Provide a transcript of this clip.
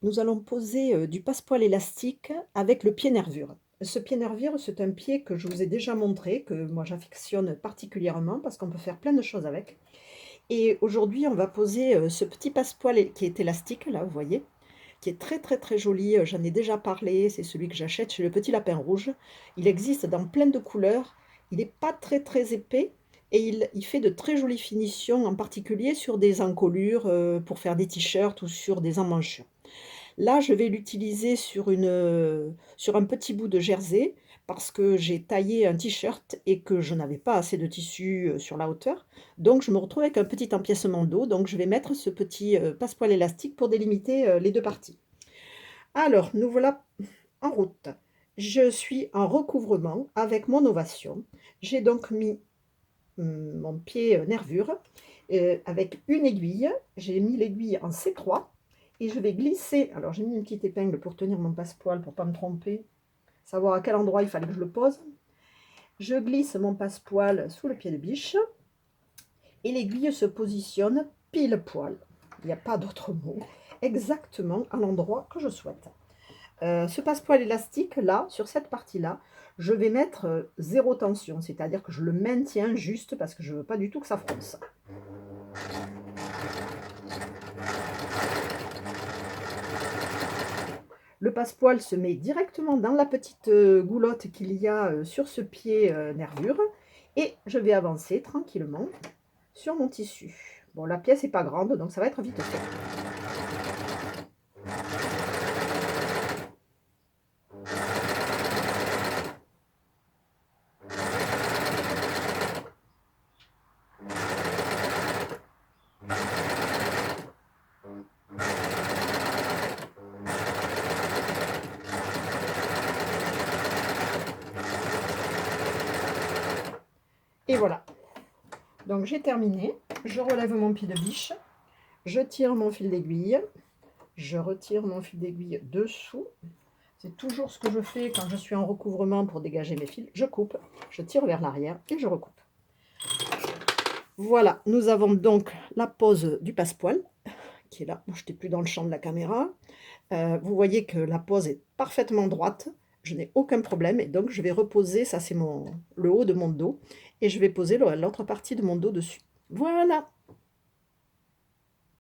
Nous allons poser, du passepoil élastique avec le pied nervure. Ce pied nervure, c'est un pied que je vous ai déjà montré, que moi j'affectionne particulièrement parce qu'on peut faire plein de choses avec. Et aujourd'hui, on va poser, ce petit passepoil qui est élastique, là, vous voyez, qui est très, très, très joli, j'en ai déjà parlé, c'est celui que j'achète chez Le Petit Lapin Rouge. Il existe dans plein de couleurs, il n'est pas très, très épais et il fait de très jolies finitions, en particulier sur des encolures, pour faire des t-shirts ou sur des emmanchures. Là, je vais l'utiliser sur un petit bout de jersey parce que j'ai taillé un t-shirt et que je n'avais pas assez de tissu, sur la hauteur. Donc je me retrouve avec un petit empiècement dos, donc je vais mettre ce petit, passepoil élastique pour délimiter, les 2 parties. Alors, nous voilà en route. Je suis en recouvrement avec mon ovation. J'ai donc mis, mon pied, nervure, avec une aiguille. J'ai mis l'aiguille en C3 et je vais glisser, alors j'ai mis une petite épingle pour tenir mon passepoil pour ne pas me tromper, savoir à quel endroit il fallait que je le pose. Je glisse mon passepoil sous le pied de biche et l'aiguille se positionne pile poil, il n'y a pas d'autre mot, exactement à l'endroit que je souhaite. Ce passepoil élastique là, sur cette partie-là, je vais mettre, 0 tension, c'est-à-dire que je le maintiens juste parce que je ne veux pas du tout que ça fronce. Le passepoil se met directement dans la petite, goulotte qu'il y a, sur ce pied, nervure et je vais avancer tranquillement sur mon tissu. Bon, la pièce est pas grande, donc ça va être vite fait. Et voilà, donc j'ai terminé. Je relève mon pied de biche, je tire mon fil d'aiguille, je retire mon fil d'aiguille dessous. C'est toujours ce que je fais quand je suis en recouvrement pour dégager mes fils. Je coupe, je tire vers l'arrière et je recoupe. Voilà, nous avons donc la pose du passepoil qui est là. Moi, je n'étais plus dans le champ de la caméra. Vous voyez que la pose est parfaitement droite. Je n'ai aucun problème et donc je vais reposer, ça c'est le haut de mon dos, et je vais poser l'autre partie de mon dos dessus. Voilà!